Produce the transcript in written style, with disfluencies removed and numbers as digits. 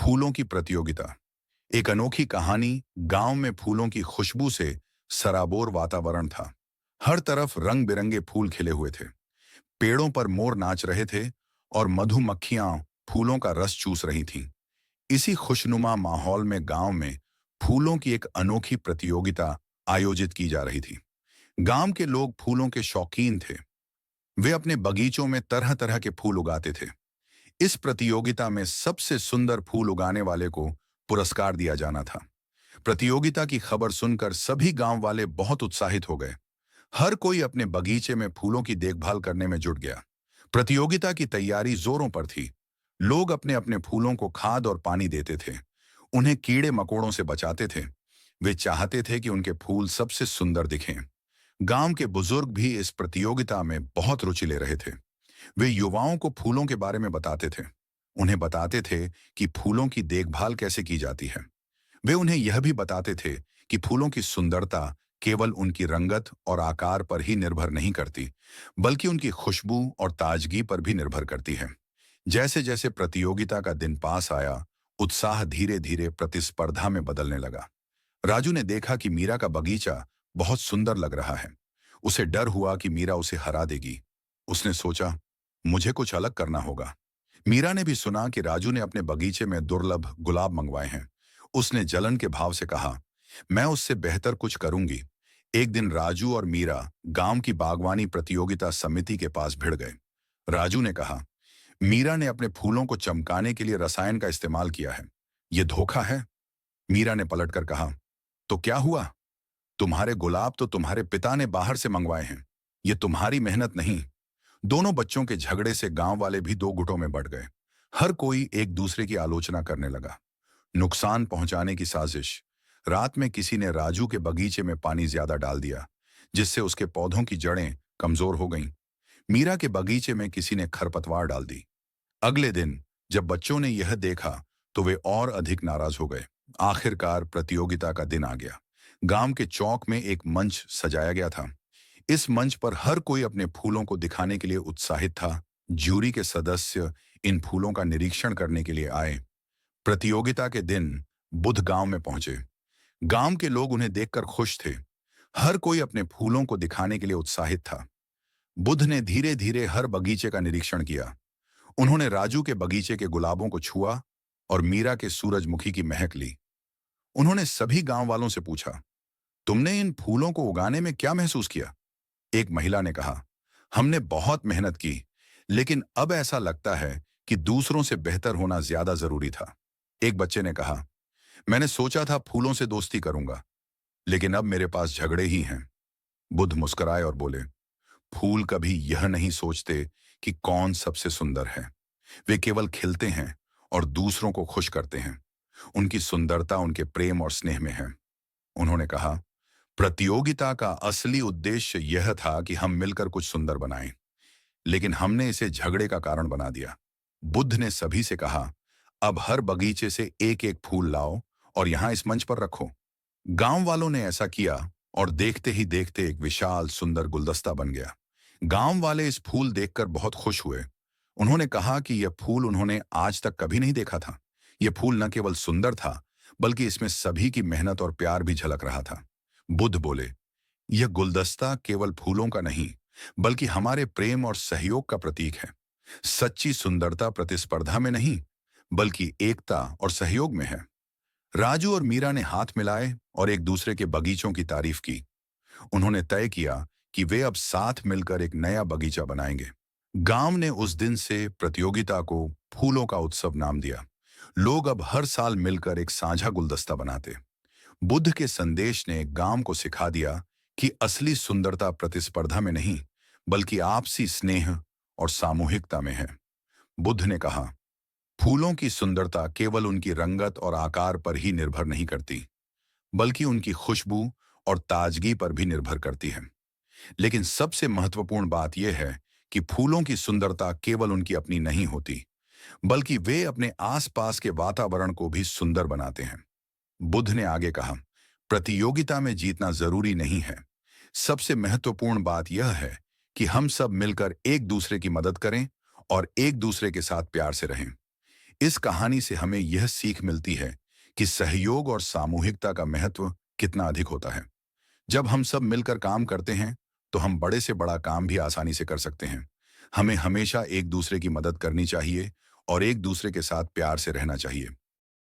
फूलों की प्रतियोगिता। एक अनोखी कहानी। गांव में फूलों की खुशबू से सराबोर वातावरण था। हर तरफ रंग बिरंगे फूल खिले हुए थे। पेड़ों पर मोर नाच रहे थे और मधुमक्खियां फूलों का रस चूस रही थीं। इसी खुशनुमा माहौल में गांव में फूलों की एक अनोखी प्रतियोगिता आयोजित की जा रही थी। गांव के लोग फूलों के शौकीन थे। वे अपने बगीचों में तरह तरह के फूल उगाते थे। इस प्रतियोगिता में सबसे सुंदर फूल उगाने वाले को पुरस्कार दिया जाना था। प्रतियोगिता की खबर सुनकर सभी गांव वाले बहुत उत्साहित हो गए। हर कोई अपने बगीचे में फूलों की देखभाल करने में जुट गया। प्रतियोगिता की तैयारी जोरों पर थी। लोग अपने अपने फूलों को खाद और पानी देते थे। उन्हें कीड़े मकोड़ों से बचाते थे। वे चाहते थे कि उनके फूल सबसे सुंदर दिखें। गांव के बुजुर्ग भी इस प्रतियोगिता में बहुत रुचि ले रहे थे। वे युवाओं को फूलों के बारे में बताते थे। उन्हें बताते थे कि फूलों की देखभाल कैसे की जाती है। वे उन्हें यह भी बताते थे कि फूलों की सुंदरता केवल उनकी रंगत और आकार पर ही निर्भर नहीं करती, बल्कि उनकी खुशबू और ताजगी पर भी निर्भर करती है। जैसे जैसे प्रतियोगिता का दिन पास आया, उत्साह धीरे धीरे प्रतिस्पर्धा में बदलने लगा। राजू ने देखा कि मीरा का बगीचा बहुत सुंदर लग रहा है। उसे डर हुआ कि मीरा उसे हरा देगी। उसने सोचा, मुझे कुछ अलग करना होगा। मीरा ने भी सुना कि राजू ने अपने बगीचे में दुर्लभ गुलाब मंगवाए हैं। उसने जलन के भाव से कहा, मैं उससे बेहतर कुछ करूंगी। एक दिन राजू और मीरा गांव की बागवानी प्रतियोगिता समिति के पास भिड़ गए। राजू ने कहा, मीरा ने अपने फूलों को चमकाने के लिए रसायन का इस्तेमाल किया है। यह धोखा है। मीरा ने पलटकर कहा, तो क्या हुआ? तुम्हारे गुलाब तो तुम्हारे पिता ने बाहर से मंगवाए हैं। ये तुम्हारी मेहनत नहीं। दोनों बच्चों के झगड़े से गांव वाले भी दो गुटों में बढ़ गए। हर कोई एक दूसरे की आलोचना करने लगा। नुकसान पहुंचाने की साजिश। रात में किसी ने राजू के बगीचे में पानी ज्यादा डाल दिया, जिससे उसके पौधों की जड़ें कमजोर हो गईं। मीरा के बगीचे में किसी ने खरपतवार डाल दी। अगले दिन जब बच्चों ने यह देखा तो वे और अधिक नाराज हो गए। आखिरकार प्रतियोगिता का दिन आ गया। गांव के चौक में एक मंच सजाया गया था। इस मंच पर हर कोई अपने फूलों को दिखाने के लिए उत्साहित था। ज्यूरी के सदस्य इन फूलों का निरीक्षण करने के लिए आए। प्रतियोगिता के दिन बुध गांव में पहुंचे। गांव के लोग उन्हें देखकर खुश थे। हर कोई अपने फूलों को दिखाने के लिए उत्साहित था। बुध ने धीरे धीरे हर बगीचे का निरीक्षण किया। उन्होंने राजू के बगीचे के गुलाबों को छुआ और मीरा के सूरजमुखी की महक ली। उन्होंने सभी गांव वालों से पूछा, तुमने इन फूलों को उगाने में क्या महसूस किया? एक महिला ने कहा, हमने बहुत मेहनत की, लेकिन अब ऐसा लगता है कि दूसरों से बेहतर होना ज्यादा जरूरी था। एक बच्चे ने कहा, मैंने सोचा था फूलों से दोस्ती करूंगा, लेकिन अब मेरे पास झगड़े ही हैं। बुद्ध मुस्कुराए और बोले, फूल कभी यह नहीं सोचते कि कौन सबसे सुंदर है। वे केवल खिलते हैं और दूसरों को खुश करते हैं। उनकी सुंदरता उनके प्रेम और स्नेह में है। उन्होंने कहा, प्रतियोगिता का असली उद्देश्य यह था कि हम मिलकर कुछ सुंदर बनाएं, लेकिन हमने इसे झगड़े का कारण बना दिया। बुद्ध ने सभी से कहा, अब हर बगीचे से एक एक फूल लाओ और यहां इस मंच पर रखो। गांव वालों ने ऐसा किया और देखते ही देखते एक विशाल सुंदर गुलदस्ता बन गया। गांव वाले इस फूल देखकर बहुत खुश हुए। उन्होंने कहा कि यह फूल उन्होंने आज तक कभी नहीं देखा था। यह फूल न केवल सुंदर था, बल्कि इसमें सभी की मेहनत और प्यार भी झलक रहा था। बुद्ध बोले, यह गुलदस्ता केवल फूलों का नहीं, बल्कि हमारे प्रेम और सहयोग का प्रतीक है। सच्ची सुंदरता प्रतिस्पर्धा में नहीं, बल्कि एकता और सहयोग में है। राजू और मीरा ने हाथ मिलाए और एक दूसरे के बगीचों की तारीफ की। उन्होंने तय किया कि वे अब साथ मिलकर एक नया बगीचा बनाएंगे। गांव ने उस दिन से प्रतियोगिता को फूलों का उत्सव नाम दिया। लोग अब हर साल मिलकर एक साझा गुलदस्ता बनाते। बुद्ध के संदेश ने गांव को सिखा दिया कि असली सुंदरता प्रतिस्पर्धा में नहीं, बल्कि आपसी स्नेह और सामूहिकता में है। बुद्ध ने कहा, फूलों की सुंदरता केवल उनकी रंगत और आकार पर ही निर्भर नहीं करती, बल्कि उनकी खुशबू और ताजगी पर भी निर्भर करती है। लेकिन सबसे महत्वपूर्ण बात यह है कि फूलों की सुंदरता केवल उनकी अपनी नहीं होती, बल्कि वे अपने आसपास के वातावरण को भी सुंदर बनाते हैं। बुद्ध ने आगे कहा, प्रतियोगिता में जीतना जरूरी नहीं है। सबसे महत्वपूर्ण बात यह है कि हम सब मिलकर एक दूसरे की मदद करें और एक दूसरे के साथ प्यार से रहें। इस कहानी से हमें यह सीख मिलती है कि सहयोग और सामूहिकता का महत्व कितना अधिक होता है। जब हम सब मिलकर काम करते हैं, तो हम बड़े से बड़ा काम भी आसानी से कर सकते हैं। हमें हमेशा एक दूसरे की मदद करनी चाहिए और एक दूसरे के साथ प्यार से रहना चाहिए।